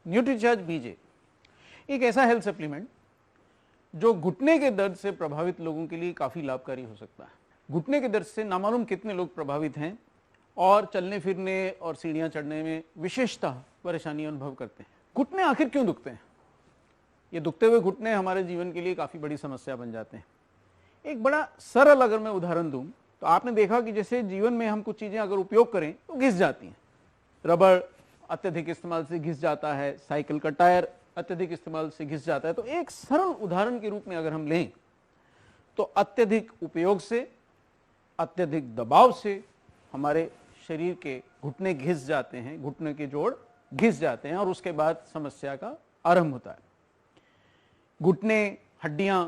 Nutricharge बीजे एक ऐसा health supplement जो घुटने के दर्द से प्रभावित लोगों के लिए काफ़ी लाभकारी हो सकता है। घुटने के दर्द से नामालूम कितने लोग प्रभावित हैं और चलने फिरने और सीढ़ियाँ चढ़ने में विशेषतः परेशानी अनुभव करते हैं। घुटने आखिर क्यों दुखते हैं? ये दुखते हुए घुटने हमारे जीवन के लिए काफ़ी बड़ी समस्या बन जाते हैं। एक बड़ा सरल अगर मैं उदाहरण दूं तो आपने देखा कि जैसे जीवन में हम कुछ चीज़ें अगर उपयोग करें तो घिस जाती हैं। रबड़ अत्यधिक इस्तेमाल से घिस जाता है, साइकिल का टायर अत्यधिक इस्तेमाल से घिस जाता है। तो एक सरल उदाहरण के रूप में अगर हम लें तो अत्यधिक उपयोग से, अत्यधिक दबाव से हमारे शरीर के घुटने घिस जाते हैं, घुटने के जोड़ घिस जाते हैं और उसके बाद समस्या का आरंभ होता है। घुटने, हड्डियां,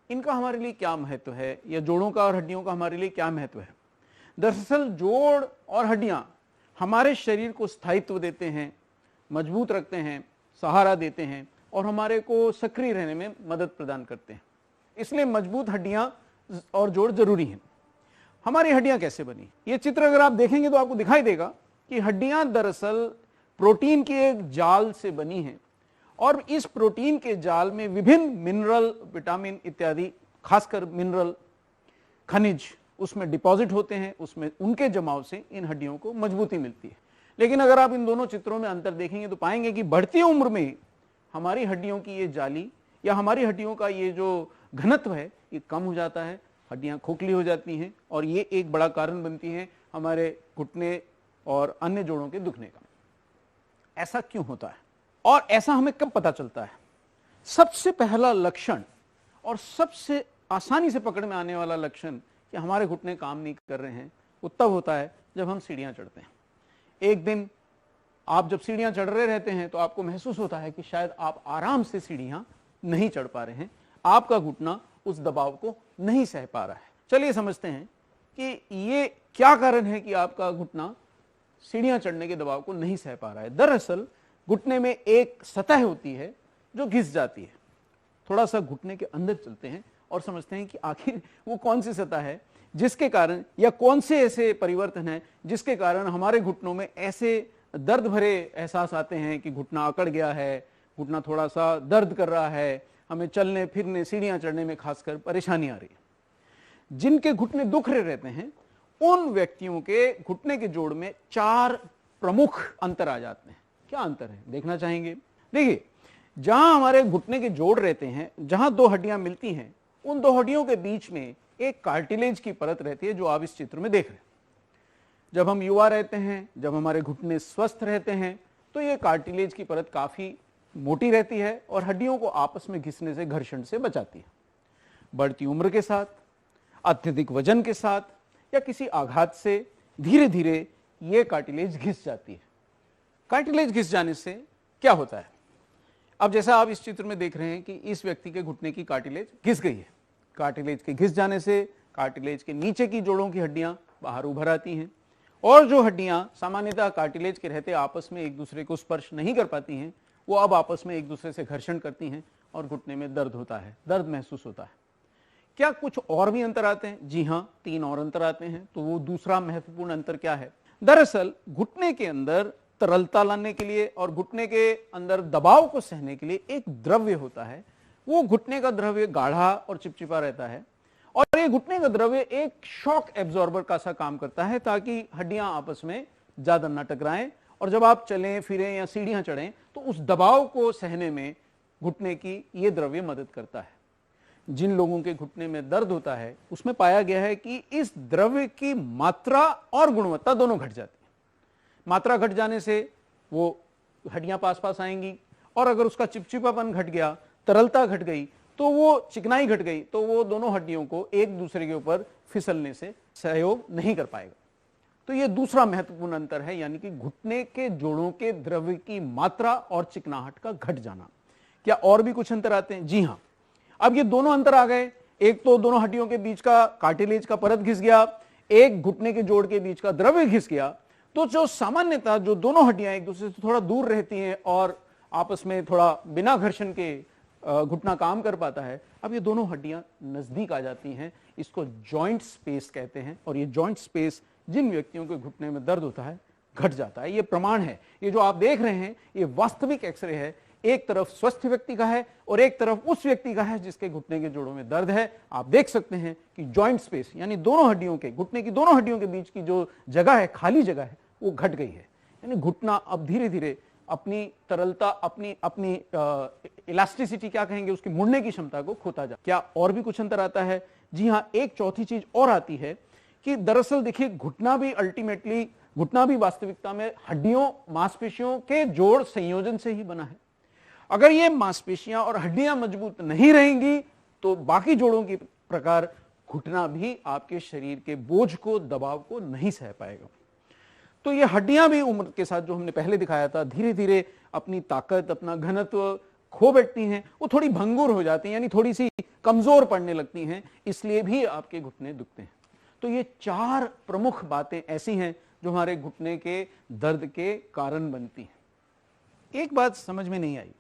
इनका हमारे लिए क्या महत्व है या जोड़ों का और हड्डियों का हमारे लिए क्या महत्व है? दरअसल जोड़ और हड्डियां हमारे शरीर को स्थायित्व देते हैं, मजबूत रखते हैं, सहारा देते हैं और हमारे को सक्रिय रहने में मदद प्रदान करते हैं। इसलिए मजबूत हड्डियां और जोड़ जरूरी हैं। हमारी हड्डियां कैसे बनी? ये चित्र अगर आप देखेंगे तो आपको दिखाई देगा कि हड्डियां दरअसल प्रोटीन के एक जाल से बनी हैं और इस प्रोटीन के जाल में विभिन्न मिनरल, विटामिन इत्यादि, खासकर मिनरल, खनिज उसमें डिपॉजिट होते हैं। उसमें उनके जमाव से इन हड्डियों को मजबूती मिलती है। लेकिन अगर आप इन दोनों चित्रों में अंतर देखेंगे तो पाएंगे कि बढ़ती उम्र में हमारी हड्डियों की ये जाली या हमारी हड्डियों का ये जो घनत्व है ये कम हो जाता है, हड्डियां खोखली हो जाती हैं और ये एक बड़ा कारण बनती है हमारे घुटने और अन्य जोड़ों के दुखने का। ऐसा क्यों होता है और ऐसा हमें कब पता चलता है? सबसे पहला लक्षण और सबसे आसानी से पकड़ में आने वाला लक्षण कि हमारे घुटने काम नहीं कर रहे हैं वो तब होता है जब हम सीढ़ियां चढ़ते हैं। एक दिन आप जब सीढ़ियां चढ़ रहे रहते हैं तो आपको महसूस होता है कि शायद आप आराम से सीढ़ियां नहीं चढ़ पा रहे हैं, आपका घुटना उस दबाव को नहीं सह पा रहा है। चलिए समझते हैं कि ये क्या कारण है कि आपका घुटना सीढ़ियां चढ़ने के दबाव को नहीं सह पा रहा है। दरअसल घुटने में एक सतह होती है जो घिस जाती है। थोड़ा सा घुटने के अंदर चलते हैं और समझते हैं कि आखिर वो कौन सी सतह है जिसके कारण या कौन से ऐसे परिवर्तन हैं जिसके कारण हमारे घुटनों में ऐसे दर्द भरे एहसास आते हैं कि घुटना अकड़ गया है, घुटना थोड़ा सा दर्द कर रहा है, हमें चलने फिरने, सीढ़ियां चढ़ने में खासकर परेशानी आ रही है। जिनके घुटने दुख रहे रहते हैं उन व्यक्तियों के घुटने के जोड़ में 4 प्रमुख अंतर आ जाते हैं। क्या अंतर है देखना चाहेंगे? देखिए, जहां हमारे घुटने के जोड़ रहते हैं, जहां 2 हड्डियां मिलती हैं, उन 2 हड्डियों के बीच में एक कार्टिलेज की परत रहती है जो आप इस चित्र में देख रहे हैं। जब हम युवा रहते हैं, जब हमारे घुटने स्वस्थ रहते हैं तो ये कार्टिलेज की परत काफी मोटी रहती है और हड्डियों को आपस में घिसने से, घर्षण से बचाती है। बढ़ती उम्र के साथ, अत्यधिक वजन के साथ या किसी आघात से धीरे धीरे ये कार्टिलेज घिस जाती है। कार्टिलेज घिस जाने से क्या होता है? अब जैसा आप इस चित्र में देख रहे हैं कि इस व्यक्ति के घुटने की कार्टिलेज घिस गई है। कार्टिलेज के घिस जाने से कार्टिलेज के नीचे की जोड़ों की हड्डियां बाहर उभर आती हैं और जो हड्डियां सामान्यतः कार्टिलेज के रहते आपस में एक दूसरे को स्पर्श नहीं कर पाती हैं, वो अब आपस में एक दूसरे से घर्षण करती हैं और घुटने में दर्द होता है, दर्द महसूस होता है। क्या कुछ और भी अंतर आते हैं? जी हाँ, 3 और अंतर आते हैं। तो वो दूसरा महत्वपूर्ण अंतर क्या है? दरअसल घुटने के अंदर तरलता लाने के लिए और घुटने के अंदर दबाव को सहने के लिए एक द्रव्य होता है। वो घुटने का द्रव्य गाढ़ा और चिपचिपा रहता है और ये घुटने का द्रव्य एक शॉक एब्जॉर्बर का सा काम करता है ताकि हड्डियां आपस में ज्यादा न टकराएं और जब आप चलें फिरें या सीढ़ियां चढ़ें तो उस दबाव को सहने में घुटने की ये द्रव्य मदद करता है। जिन लोगों के घुटने में दर्द होता है उसमें पाया गया है कि इस द्रव्य की मात्रा और गुणवत्ता दोनों घट जाती है। मात्रा घट जाने से वो हड्डियां पास पास आएंगी और अगर उसका चिपचिपापन घट गया, तरलता घट गई, तो वो चिकनाई घट गई, तो वो दोनों हड्डियों को एक दूसरे के ऊपर फिसलने से सहयोग नहीं कर पाएगा। तो ये दूसरा महत्वपूर्ण अंतर है, यानी कि घुटने के जोड़ों के द्रव्य की मात्रा और चिकनाहट का घट जाना। क्या और भी कुछ अंतर आते हैं? जी हाँ। अब ये दोनों अंतर आ गए। एक तो दोनों हड्डियों के बीच का कार्टिलेज का परत घिस गया, एक घुटने के जोड़ के बीच का द्रव्य घिस गया। तो जो सामान्यतः जो दोनों हड्डियां एक दूसरे से थोड़ा दूर रहती हैं और आपस में थोड़ा बिना घर्षण के घुटना काम कर पाता है, अब ये दोनों हड्डियां नजदीक आ जाती हैं। इसको जॉइंट स्पेस कहते हैं और ये जॉइंट स्पेस जिन व्यक्तियों के घुटने में दर्द होता है घट जाता है। ये प्रमाण है, ये जो आप देख रहे हैं ये वास्तविक एक्सरे है। एक तरफ स्वस्थ व्यक्ति का है और एक तरफ उस व्यक्ति का है जिसके घुटने के जोड़ों में दर्द है। आप देख सकते हैं कि जॉइंट स्पेस यानी दोनों हड्डियों के, घुटने की दोनों हड्डियों के बीच की जो जगह है, खाली जगह है, वो घट गई है। यानी घुटना अब धीरे धीरे अपनी तरलता, अपनी इलास्टिसिटी क्या कहेंगे, उसकी मुड़ने की क्षमता को खोता जा। क्या और भी कुछ अंतर आता है? जी हाँ, एक चौथी चीज और आती है कि दरअसल देखिए घुटना भी वास्तविकता में हड्डियों मांसपेशियों के जोड़ संयोजन से ही बना है। अगर ये मांसपेशियां और हड्डियां मजबूत नहीं रहेंगी तो बाकी जोड़ों की प्रकार घुटना भी आपके शरीर के बोझ को, दबाव को नहीं सह पाएगा। तो ये हड्डियां भी उम्र के साथ, जो हमने पहले दिखाया था, धीरे धीरे अपनी ताकत, अपना घनत्व खो बैठती हैं, वो थोड़ी भंगुर हो जाती हैं, यानी थोड़ी सी कमजोर पड़ने लगती हैं, इसलिए भी आपके घुटने दुखते हैं। तो ये 4 प्रमुख बातें ऐसी हैं जो हमारे घुटने के दर्द के कारण बनती हैं। एक बात समझ में नहीं आई,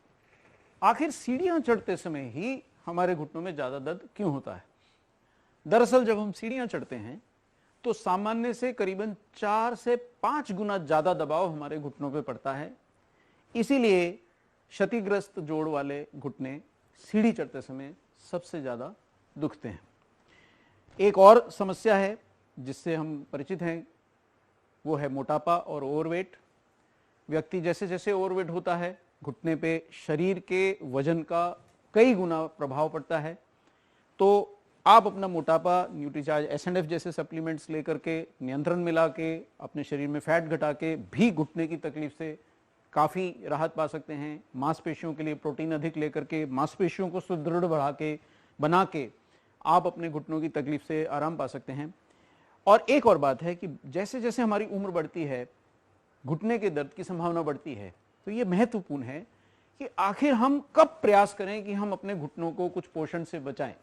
आखिर सीढ़ियां चढ़ते समय ही हमारे घुटनों में ज्यादा दर्द क्यों होता है? दरअसल जब हम सीढ़ियां चढ़ते हैं तो सामान्य से करीबन 4 से 5 गुना ज्यादा दबाव हमारे घुटनों पे पड़ता है। इसीलिए क्षतिग्रस्त जोड़ वाले घुटने सीढ़ी चढ़ते समय सबसे ज्यादा दुखते हैं। एक और समस्या है जिससे हम परिचित हैं, वो है मोटापा और ओवरवेट। व्यक्ति जैसे जैसे ओवरवेट होता है, घुटने पे शरीर के वजन का कई गुना प्रभाव पड़ता है। तो आप अपना मोटापा न्यूट्रीचार्ज, S&F जैसे सप्लीमेंट्स लेकर के, नियंत्रण में ला के, अपने शरीर में फैट घटा के भी घुटने की तकलीफ से काफ़ी राहत पा सकते हैं। मांसपेशियों के लिए प्रोटीन अधिक लेकर के, मांसपेशियों को सुदृढ़ बना के आप अपने घुटनों की तकलीफ से आराम पा सकते हैं। और एक और बात है कि जैसे जैसे हमारी उम्र बढ़ती है, घुटने के दर्द की संभावना बढ़ती है। तो ये महत्वपूर्ण है कि आखिर हम कब प्रयास करें कि हम अपने घुटनों को कुछ पोषण से बचाएं।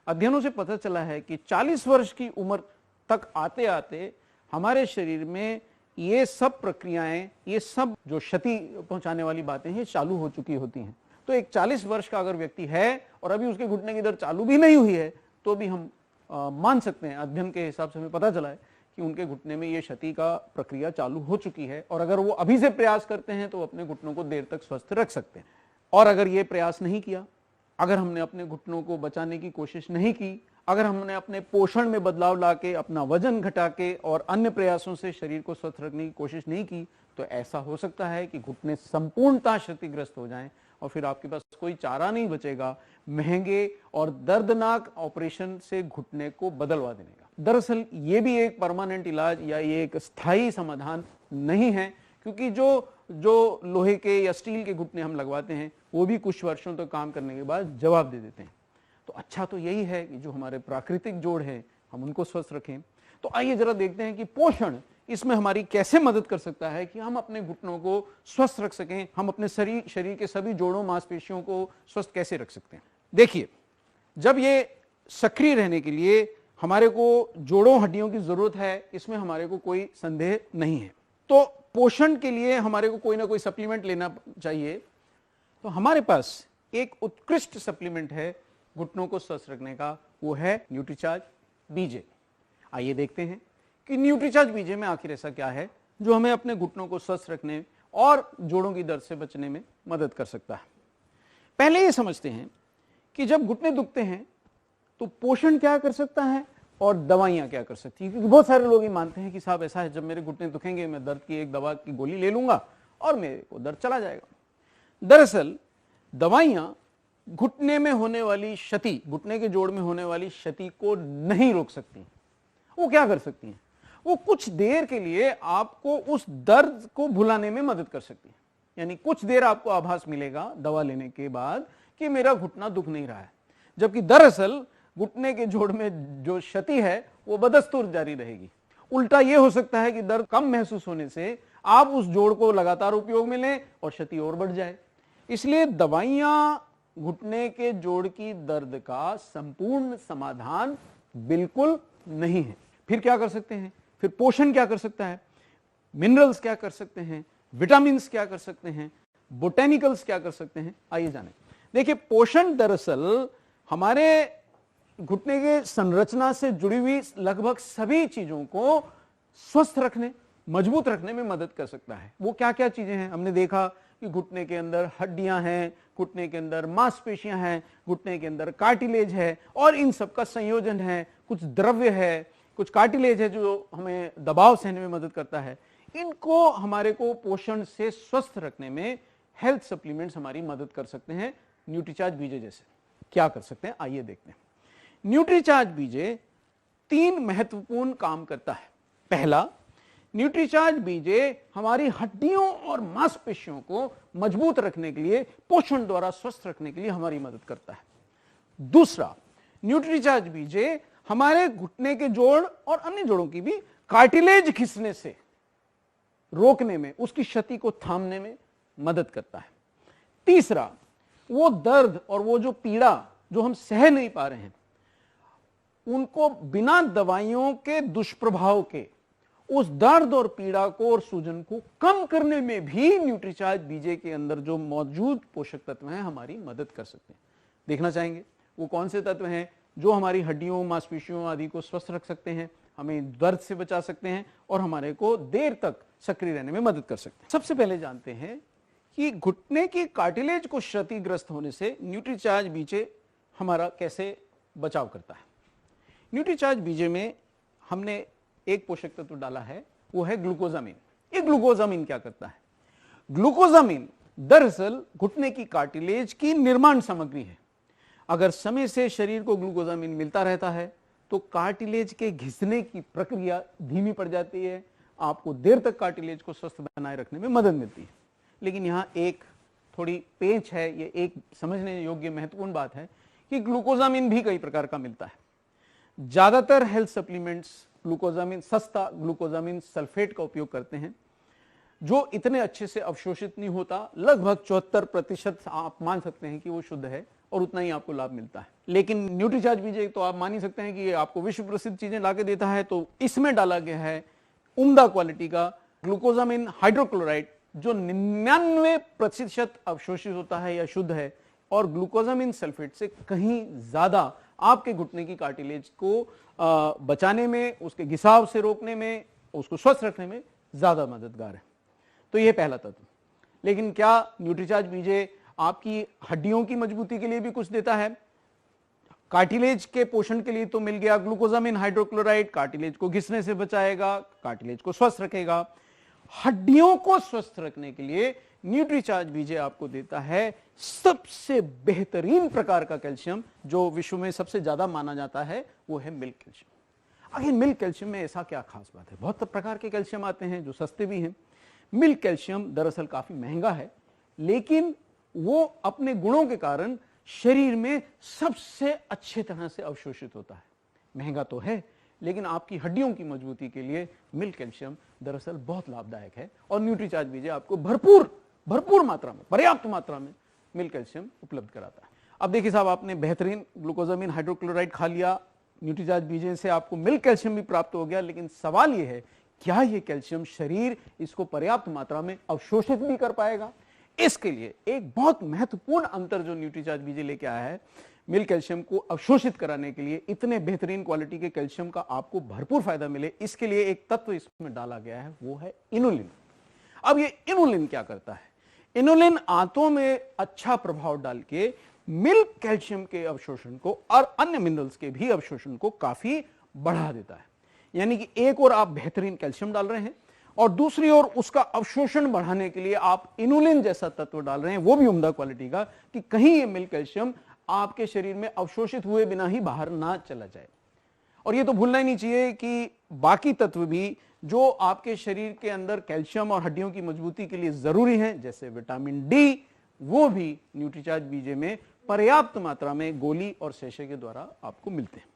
अध्ययनों से पता चला है कि 40 वर्ष की उम्र तक आते आते हमारे शरीर में ये सब प्रक्रियाएं, ये सब जो क्षति पहुंचाने वाली बातें हैं, चालू हो चुकी होती हैं। तो एक 40 वर्ष का अगर व्यक्ति है और अभी उसके घुटने की दर्द चालू भी नहीं हुई है, तो भी हम मान सकते हैं, अध्ययन के हिसाब से हमें पता चला है कि उनके घुटने में ये क्षति का प्रक्रिया चालू हो चुकी है। और अगर वो अभी से प्रयास करते हैं तो अपने घुटनों को देर तक स्वस्थ रख सकते हैं। और अगर ये प्रयास नहीं किया, अगर हमने अपने घुटनों को बचाने की कोशिश नहीं की, अगर हमने अपने पोषण में बदलाव लाके, अपना वजन घटा के और अन्य प्रयासों से शरीर को स्वस्थ रखने की कोशिश नहीं की, तो ऐसा हो सकता है कि घुटने संपूर्णतः क्षतिग्रस्त हो जाएं और फिर आपके पास कोई चारा नहीं बचेगा महंगे और दर्दनाक ऑपरेशन से घुटने को बदलवा देने का। दरअसल ये भी एक परमानेंट इलाज या ये एक स्थायी समाधान नहीं है, क्योंकि जो लोहे के या स्टील के घुटने हम लगवाते हैं वो भी कुछ वर्षों तक काम करने के बाद जवाब दे देते हैं। तो अच्छा तो यही है कि जो हमारे प्राकृतिक जोड़ हैं हम उनको स्वस्थ रखें। तो आइए जरा देखते हैं कि पोषण इसमें हमारी कैसे मदद कर सकता है कि हम अपने घुटनों को स्वस्थ रख सकें, हम अपने शरीर के सभी जोड़ों मांसपेशियों को स्वस्थ कैसे रख सकते हैं। देखिए, जब ये सक्रिय रहने के लिए हमारे को जोड़ों हड्डियों की जरूरत है, इसमें हमारे को कोई संदेह नहीं है। तो पोषण के लिए हमारे को कोई ना कोई सप्लीमेंट लेना चाहिए। तो हमारे पास एक उत्कृष्ट सप्लीमेंट है घुटनों को स्वस्थ रखने का, वो है न्यूट्रीचार्ज बीजे। आइए देखते हैं कि न्यूट्रीचार्ज बीजे में आखिर ऐसा क्या है जो हमें अपने घुटनों को स्वस्थ रखने और जोड़ों की दर्द से बचने में मदद कर सकता है। पहले ये समझते हैं कि जब घुटने दुखते हैं तो पोषण क्या कर सकता है और दवाइयां क्या कर सकती हैं। क्योंकि बहुत सारे लोग ये मानते हैं कि साहब ऐसा है, जब मेरे घुटने दुखेंगे मैं दर्द की एक दवा की गोली ले लूंगा और मेरे को दर्द चला जाएगा। दरअसल दवाइयां घुटने में होने वाली क्षति, घुटने के जोड़ में होने वाली क्षति को नहीं रोक सकती। वो क्या कर सकती हैं? वो कुछ देर के लिए आपको उस दर्द को भुलाने में मदद कर सकती है। यानी कुछ देर आपको आभास मिलेगा दवा लेने के बाद कि मेरा घुटना दुख नहीं रहा है, जबकि दरअसल घुटने के जोड़ में जो क्षति है वो बदस्तूर जारी रहेगी। उल्टा ये हो सकता है कि दर्द कम महसूस होने से आप उस जोड़ को लगातार उपयोग में लें और क्षति और बढ़ जाए। इसलिए दवाइयां घुटने के जोड़ की दर्द का संपूर्ण समाधान बिल्कुल नहीं है। फिर क्या कर सकते हैं? फिर पोषण क्या कर सकता है? मिनरल्स क्या कर सकते हैं? विटामिन्स क्या कर सकते हैं? बोटेनिकल्स क्या कर सकते हैं? आइए जानें। देखिए, पोषण दरअसल हमारे घुटने के संरचना से जुड़ी हुई लगभग सभी चीजों को स्वस्थ रखने मजबूत रखने में मदद कर सकता है। वो क्या क्या चीजें हैं? हमने देखा कि घुटने के अंदर हड्डियां हैं, घुटने के अंदर मांसपेशियां हैं, घुटने के अंदर कार्टिलेज है और इन सब का संयोजन है, कुछ द्रव्य है, कुछ कार्टिलेज है जो हमें दबाव सहने में मदद करता है। इनको हमारे को पोषण से स्वस्थ रखने में हेल्थ सप्लीमेंट्स हमारी मदद कर सकते हैं। न्यूट्रीचार्ज बीजे जैसे क्या कर सकते हैं, आइए देखते हैं। न्यूट्रीचार्ज बीजे 3 महत्वपूर्ण काम करता है। पहला, न्यूट्रीचार्ज बीजे हमारी हड्डियों और मांसपेशियों को मजबूत रखने के लिए, पोषण द्वारा स्वस्थ रखने के लिए हमारी मदद करता है। दूसरा, न्यूट्रीचार्ज बीजे हमारे घुटने के जोड़ और अन्य जोड़ों की भी कार्टिलेज खिंचने से रोकने में, उसकी क्षति को थामने में मदद करता है। तीसरा, वो दर्द और वो जो पीड़ा जो हम सह नहीं पा रहे हैं, उनको बिना दवाइयों के दुष्प्रभाव के उस दर्द और पीड़ा को और सूजन को कम करने में भी न्यूट्रीचार्ज बीजे के अंदर जो मौजूद पोषक तत्व हैं हमारी मदद कर सकते हैं। देखना चाहेंगे वो कौन से तत्व हैं जो हमारी हड्डियों, मांसपेशियों आदि को स्वस्थ रख सकते हैं, हमें दर्द से बचा सकते हैं और हमारे को देर तक सक्रिय रहने में मदद कर सकते हैं। सबसे पहले जानते हैं कि घुटने की कार्टिलेज को क्षतिग्रस्त होने से न्यूट्रीचार्ज बीजे हमारा कैसे बचाव करता है। न्यूट्रीचार्ज बीजे में हमने एक पोषक तत्व डाला है, वो है ग्लूकोजामिन। ये ग्लूकोजामिन क्या करता है? ग्लूकोजामिन दरअसल घुटने की कार्टिलेज की निर्माण सामग्री है। अगर समय से शरीर को ग्लूकोजामिन मिलता रहता है तो कार्टिलेज के घिसने की प्रक्रिया धीमी पड़ जाती है, आपको देर तक कार्टिलेज को स्वस्थ बनाए रखने में मदद मिलती है। लेकिन यहाँ एक थोड़ी पेंच है, ये एक समझने योग्य महत्वपूर्ण बात है कि ग्लूकोजामिन भी कई प्रकार का मिलता है। ज्यादातर हेल्थ सप्लीमेंट्स ग्लूकोजामिन, सस्ता ग्लूकोजामिन सल्फेट का उपयोग करते हैं जो इतने अच्छे से अवशोषित नहीं होता। लगभग 74% आप मान सकते हैं कि वो शुद्ध है और उतना ही आपको लाभ मिलता है। लेकिन न्यूट्रीचार्ज बीजे तो आप मान ही सकते हैं कि ये आपको विश्व प्रसिद्ध चीजें लाके देता है। तो इसमें डाला गया है उम्दा क्वालिटी का ग्लूकोजामिन हाइड्रोक्लोराइड जो 99% अवशोषित होता है या शुद्ध है और ग्लूकोजामिन सल्फेट से कहीं ज्यादा आपके घुटने की कार्टिलेज को बचाने में, उसके घिसाव से रोकने में, उसको स्वस्थ रखने में ज्यादा मददगार है। तो यह पहला तत्व। लेकिन क्या न्यूट्रीचार्ज बीजे आपकी हड्डियों की मजबूती के लिए भी कुछ देता है? कार्टिलेज के पोषण के लिए तो मिल गया ग्लूकोजामिन हाइड्रोक्लोराइड, कार्टिलेज को घिसने से बचाएगा, कार्टिलेज को स्वस्थ रखेगा। हड्डियों को स्वस्थ रखने के लिए न्यूट्रीचार्ज बीजे आपको देता है सबसे बेहतरीन प्रकार का कैल्शियम, जो विश्व में सबसे ज्यादा माना जाता है, वो है मिल्क कैल्शियम। आखिर मिल्क कैल्शियम में ऐसा क्या खास बात है? बहुत प्रकार के कैल्शियम आते हैं जो सस्ते भी हैं। मिल्क कैल्शियम दरअसल काफी महंगा है, लेकिन वो अपने गुणों के कारण शरीर में सबसे अच्छे तरह से अवशोषित होता है। महंगा तो है, लेकिन आपकी हड्डियों की मजबूती के लिए मिल्क कैल्शियम दरअसल बहुत लाभदायक है और न्यूट्रीचार्ज बीजे आपको भरपूर मात्रा में, पर्याप्त मात्रा में मिल्क कैल्शियम उपलब्ध कराता है। अब देखिए साहब, आपने बेहतरीन ग्लूकोजामिन हाइड्रोक्लोराइड खा लिया, न्यूट्रीचार्ज बीजे से आपको मिल्क कैल्शियम भी प्राप्त हो गया, लेकिन सवाल यह है क्या यह कैल्शियम शरीर इसको पर्याप्त मात्रा में अवशोषित भी कर पाएगा? इसके लिए एक बहुत महत्वपूर्ण अंतर जो न्यूट्रीचार्ज बीजे लेके आया है, मिल्क कैल्शियम को अवशोषित कराने के लिए, इतने बेहतरीन क्वालिटी के कैल्शियम का आपको भरपूर फायदा मिले, इसके लिए एक तत्व इसमें डाला गया है, वो है इनुलिन। अब ये इनुलिन क्या करता है? इनुलिन आंतों में अच्छा प्रभाव डाल के मिल्क कैल्शियम के अवशोषण को और अन्य मिनरल्स के भी अवशोषण को काफी बढ़ा देता है। यानी कि एक और आप बेहतरीन कैल्शियम डाल रहे हैं और दूसरी ओर उसका अवशोषण बढ़ाने के लिए आप इनुलिन जैसा तत्व डाल रहे हैं, वो भी उम्दा क्वालिटी का, कि कहीं ये मिल्क कैल्शियम आपके शरीर में अवशोषित हुए बिना ही बाहर ना चला जाए। और ये तो भूलना ही नहीं चाहिए कि बाकी तत्व भी जो आपके शरीर के अंदर कैल्शियम और हड्डियों की मजबूती के लिए जरूरी हैं, जैसे विटामिन डी, वो भी न्यूट्रीचार्ज बीजे में पर्याप्त मात्रा में गोली और सेशे के द्वारा आपको मिलते हैं।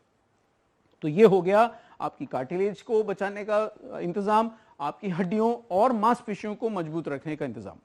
तो ये हो गया आपकी कार्टिलेज को बचाने का इंतजाम, आपकी हड्डियों और मांसपेशियों को मजबूत रखने का इंतजाम।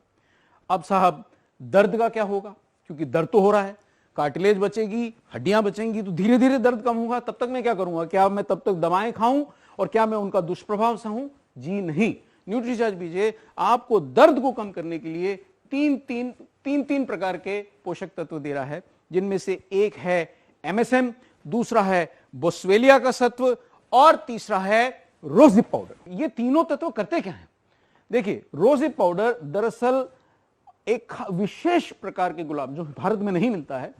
अब साहब, दर्द का क्या होगा? क्योंकि दर्द तो हो रहा है, कार्टिलेज बचेगी, हड्डियां बचेंगी, तो धीरे धीरे दर्द कम होगा। तब तक मैं क्या करूंगा? क्या मैं तब तक दवाएं खाऊं और क्या मैं उनका दुष्प्रभाव सहूं? जी नहीं। न्यूट्रीचार्ज बीजे आपको दर्द को कम करने के लिए तीन प्रकार के पोषक तत्व दे रहा है, जिनमें से एक है MSM, दूसरा है बोस्वेलिया का सत्व और तीसरा है रोजिप पाउडर। ये तीनों तत्व करते क्या हैं? देखिए, रोजिप पाउडर दरअसल एक विशेष प्रकार के गुलाब जो भारत में नहीं मिलता है,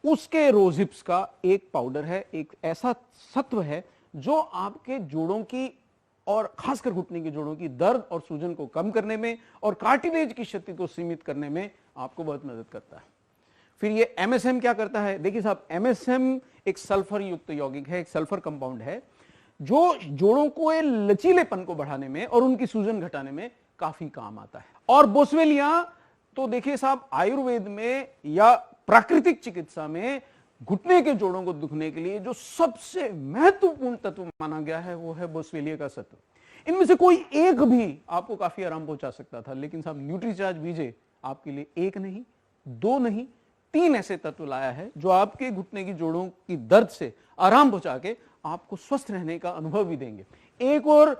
उसके रोजिप्स का एक पाउडर है, एक ऐसा सत्व है जो आपके जोड़ों की और खासकर घुटने के जोड़ों की दर्द और सूजन को कम करने में और कार्टिलेज की क्षति को सीमित करने में आपको बहुत मदद करता है। फिर ये MSM क्या करता है? देखिए साहब, MSM एक सल्फर युक्त यौगिक है, एक सल्फर कंपाउंड है जो जोड़ों को लचीलेपन को बढ़ाने में और उनकी सूजन घटाने में काफी काम आता है। और बोसवेलिया तो देखिए साहब, आयुर्वेद में या प्राकृतिक चिकित्सा में घुटने के जोड़ों को दुखने के लिए जो सबसे महत्वपूर्ण तत्व माना गया है वो है बोसवेलिया का सत्व। इनमें से कोई एक भी आपको काफी आराम पहुंचा सकता था, लेकिन साहब न्यूट्रीचार्ज बीजे आपके लिए एक नहीं, दो नहीं, 3 ऐसे तत्व लाया है जो आपके घुटने की जोड़ों की दर्द से आराम पहुंचा के आपको स्वस्थ रहने का अनुभव भी देंगे। एक और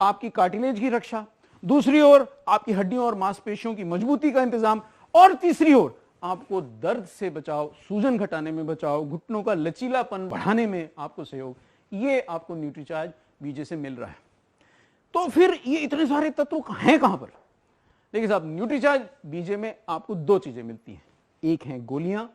आपकी कार्टिलेज की रक्षा, दूसरी ओर आपकी हड्डियों और मांसपेशियों की मजबूती का इंतजाम, और तीसरी ओर आपको दर्द से बचाव, सूजन घटाने में बचाव, घुटनों का लचीलापन बढ़ाने में आपको सहयोग, ये आपको न्यूट्रीचार्ज बीजे से मिल रहा है। तो फिर ये इतने सारे तत्व हैं कहां पर? देखिए साहब, न्यूट्रीचार्ज बीजे में आपको 2 चीजें मिलती हैं, एक है गोलियां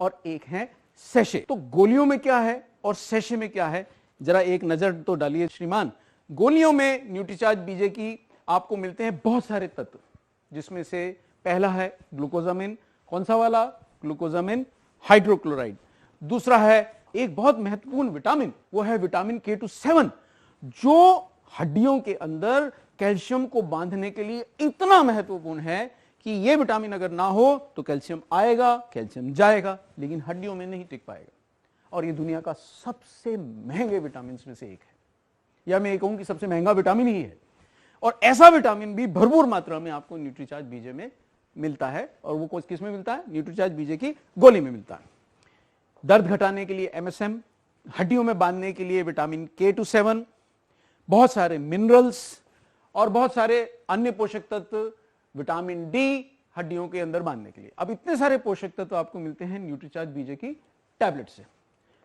और एक है सैशे। तो गोलियों में क्या है और सैशे में क्या है, जरा एक नजर तो डालिए श्रीमान। गोलियों में न्यूट्रीचार्ज बीजे की आपको मिलते हैं बहुत सारे तत्व, जिसमें से पहला है ग्लूकोजामिन। कौन सा वाला? Glucosamine hydrochloride. दूसरा है एक बहुत महत्वपूर्ण विटामिन, वो है विटामिन K27 जो हड्डियों के अंदर कैल्शियम को बांधने के लिए इतना महत्वपूर्ण है कि ये विटामिन अगर ना हो तो कैल्शियम आएगा, कैल्शियम जाएगा, लेकिन हड्डियों में नहीं टिक पाएगा। और ये दुनिया का सबसे महंगे विटामिन में से एक है, या मैं ये कहूं कि सबसे महंगा विटामिन ही है। और ऐसा विटामिन भी भरपूर मात्रा में आपको न्यूट्रीचार्ज बीजे में मिलता है, और वो किस में मिलता है? न्यूट्रीचार्ज बीजे की गोली में मिलता है। दर्द घटाने के लिए MSM, हड्डियों में बांधने के लिए विटामिन K27, बहुत सारे मिनरल्स और बहुत सारे अन्य पोषक तत्व, विटामिन D हड्डियों के अंदर बांधने के लिए। अब इतने सारे पोषक तत्व आपको मिलते हैं न्यूट्रीचार्ज बीजे की टैबलेट से।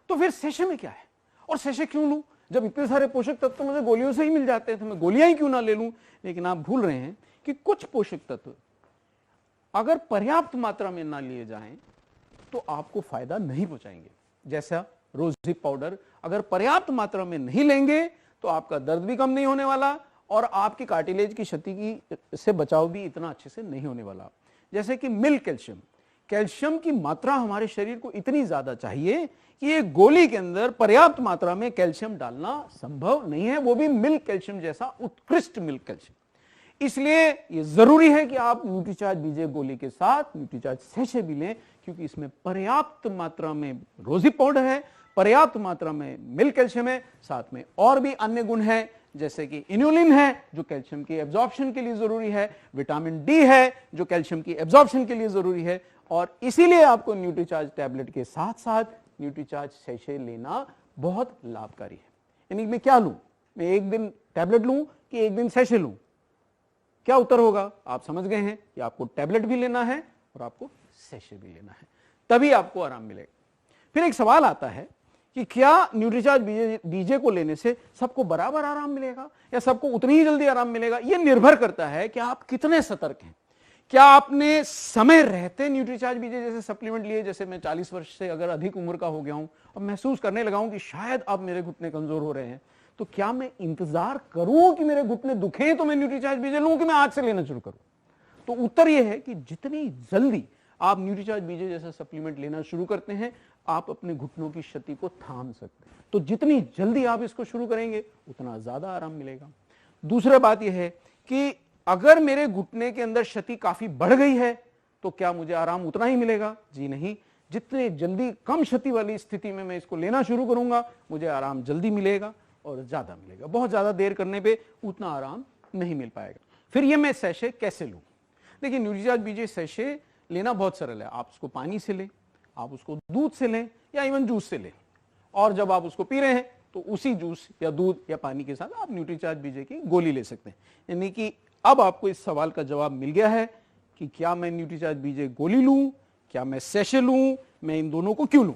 तो फिर सैशे में क्या है और सैशे क्यों लूं? जब इतने सारे पोषक तत्व मुझे गोलियों से ही मिल जाते हैं तो मैं गोलियां ही क्यों ना ले लूं? लेकिन आप भूल रहे हैं कि कुछ पोषक तत्व अगर पर्याप्त मात्रा में ना लिए जाएं तो आपको फायदा नहीं पहुंचाएंगे। जैसा रोजिप पाउडर, अगर पर्याप्त मात्रा में नहीं लेंगे तो आपका दर्द भी कम नहीं होने वाला और आपकी कार्टिलेज की क्षति की से बचाव भी इतना अच्छे से नहीं होने वाला। जैसे कि मिल्क कैल्शियम, कैल्शियम की मात्रा हमारे शरीर को इतनी ज्यादा चाहिए कि एक गोली के अंदर पर्याप्त मात्रा में कैल्शियम डालना संभव नहीं है, वो भी मिल्क कैल्शियम जैसा उत्कृष्ट मिल्क कैल्शियम। इसलिए ये जरूरी है कि आप न्यूट्रीचार्ज बीजे गोली के साथ न्यूट्रीचार्ज सैशे भी लें, क्योंकि इसमें पर्याप्त मात्रा में रोजिप पाउडर है, पर्याप्त मात्रा में मिल्क कैल्शियम है, साथ में और भी अन्य गुण हैं जैसे कि इन्युलिन है जो कैल्शियम की एब्जॉर्प्शन के लिए जरूरी है, विटामिन D है जो कैल्शियम की एब्जॉर्प्शन के लिए जरूरी है। और इसीलिए आपको न्यूट्रीचार्ज टैबलेट के साथ साथ न्यूट्रीचार्ज सैशे लेना बहुत लाभकारी है। यानी मैं क्या लूं? मैं एक दिन टैबलेट लूं कि एक दिन सैशे लूं? क्या उत्तर होगा? आप समझ गए हैं कि आपको टैबलेट भी लेना है और आपको सैशे भी लेना है, तभी आपको आराम मिलेगा। फिर एक सवाल आता है कि क्या न्यूट्रीचार्ज बीजे को लेने से सबको बराबर आराम मिलेगा या सबको उतनी ही जल्दी आराम मिलेगा? यह निर्भर करता है कि आप कितने सतर्क हैं। क्या आपने समय रहते न्यूट्रीचार्ज बीजे जैसे सप्लीमेंट लिए? जैसे मैं 40 वर्ष से अगर अधिक उम्र का हो गया हूं और महसूस करने लगा हूं कि शायद अब मेरे घुटने कमजोर हो रहे हैं, तो क्या मैं इंतजार करूं कि मेरे घुटने दुखे तो मैं न्यूट्रीचार्ज बीजे लूं कि मैं आज से लेना शुरू करूं? तो उत्तर यह है कि जितनी जल्दी आप न्यूट्रीचार्ज बीजे जैसा सप्लीमेंट लेना शुरू करते हैं, आप अपने घुटनों की क्षति को थाम सकते हैं। तो जितनी जल्दी आप इसको शुरू करेंगे उतना ज्यादा आराम मिलेगा। दूसरा बात यह है कि अगर मेरे घुटने के अंदर क्षति काफी बढ़ गई है तो क्या मुझे आराम उतना ही मिलेगा? जी नहीं, जितने जल्दी कम क्षति वाली स्थिति में मैं इसको लेना शुरू करूंगा मुझे आराम जल्दी मिलेगा और ज्यादा मिलेगा। बहुत ज्यादा देर करने पे उतना आराम नहीं मिल पाएगा। फिर ये मैं सैशे कैसे लूं? देखिए, न्यूट्रीचार्ज बीजे सैशे लेना बहुत सरल है। आप उसको पानी से लें, आप उसको दूध से लें या इवन जूस से लें, और जब आप उसको पी रहे हैं तो उसी जूस या दूध या पानी के साथ आप न्यूट्रीचार्ज बीजे की गोली ले सकते हैं। यानी कि अब आपको इस सवाल का जवाब मिल गया है कि क्या मैं न्यूट्रीचार्ज बीजे गोली लूं, क्या मैं सैशे लूं, मैं इन दोनों को क्यों लूं?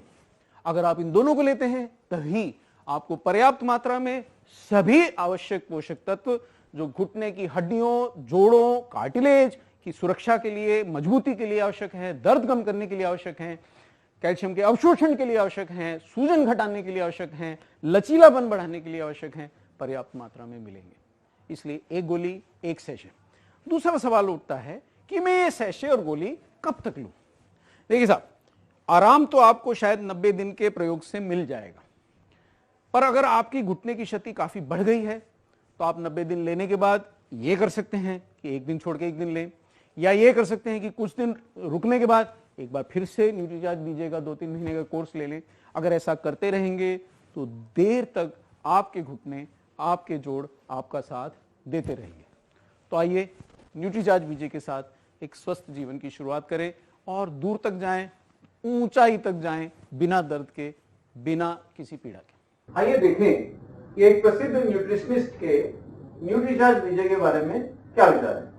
अगर आप इन दोनों को लेते हैं तभी आपको पर्याप्त मात्रा में सभी आवश्यक पोषक तत्व जो घुटने की हड्डियों, जोड़ों, कार्टिलेज की सुरक्षा के लिए, मजबूती के लिए आवश्यक है, दर्द कम करने के लिए आवश्यक है, कैल्शियम के अवशोषण के लिए आवश्यक हैं, सूजन घटाने के लिए आवश्यक हैं, लचीलापन बढ़ाने के लिए आवश्यक हैं, पर्याप्त मात्रा में मिलेंगे। इसलिए एक गोली एक सैशे। दूसरा सवाल उठता है कि मैं ये सैशे और गोली कब तक लूं? देखिए साहब, आराम तो आपको शायद 90 दिन के प्रयोग से मिल जाएगा, पर अगर आपकी घुटने की क्षति काफी बढ़ गई है तो आप 90 दिन लेने के बाद ये कर सकते हैं कि एक दिन छोड़ के एक दिन लें, या ये कर सकते हैं कि कुछ दिन रुकने के बाद एक बार फिर से न्यूट्रीचार्ज दीजिएगा, 2-3 महीने का कोर्स ले लें। अगर ऐसा करते रहेंगे तो देर तक आपके घुटने, आपके जोड़ आपका साथ देते रहेंगे। तो आइए न्यूट्रीचार्ज बीजे के साथ एक स्वस्थ जीवन की शुरुआत करें और दूर तक जाएं, ऊंचाई तक जाएं, बिना दर्द के, बिना किसी पीड़ा के। आइए देखें कि एक प्रसिद्ध न्यूट्रिशनिस्ट के न्यूट्रीचार्ज बीजे के बारे में क्या विचार है।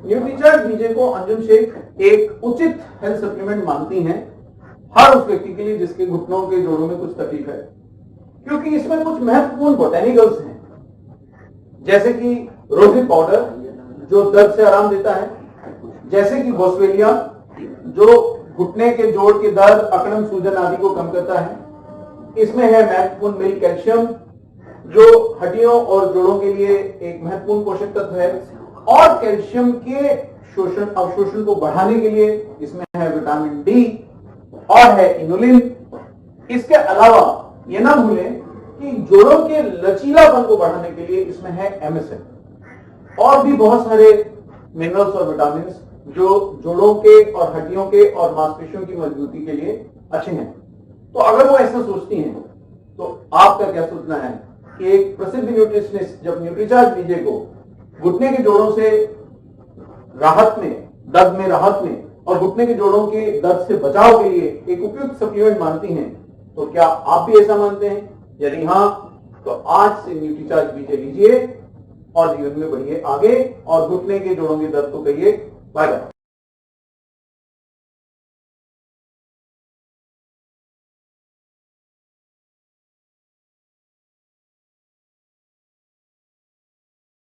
न्यूट्रीचार्ज बीजे को अंजुम शेख एक उचित हेल्थ सप्लीमेंट मानती हैं हर उस व्यक्ति के लिए जिसके घुटनों के जोड़ों में कुछ तकलीफ है, क्योंकि इसमें कुछ महत्वपूर्ण बोटेनिकल्स हैं, जैसे कि रोजी पाउडर जो दर्द से आराम देता है, जैसे कि बोस्वेलिया जो घुटने के जोड़ के दर्द, अकड़न, सूजन आदि को कम करता है। इसमें है महत्वपूर्ण मिल्क कैल्शियम जो हड्डियों और जोड़ों के लिए एक महत्वपूर्ण पोषक तत्व है, और कैल्शियम के अवशोषण को बढ़ाने के लिए इसमें है विटामिन डी और है इनुलिन। इसके अलावा यह ना भूलें कि जोड़ों के लचीलापन को बढ़ाने के लिए इसमें है एमएसएन और भी बहुत सारे मिनरल्स और विटामिन जो जोड़ों के और हड्डियों के और मांसपेशियों की मजबूती के लिए अच्छे हैं। तो अगर वो ऐसा सोचती हैं तो आपका क्या सोचना है कि एक प्रसिद्ध न्यूट्रिशनिस्ट जब न्यूट्रीचार्ज बीजे को घुटने के जोड़ों से राहत में, दर्द में राहत में और घुटने के जोड़ों के दर्द से बचाव के लिए एक उपयुक्त सप्लीमेंट मानती हैं, तो क्या आप भी ऐसा मानते हैं? यदि हां, तो आज से न्यूट्रीचार्ज बीजे लीजिए और जीवन में बढ़िए आगे और घुटने के जोड़ों के दर्द को कहिए बाय बाय।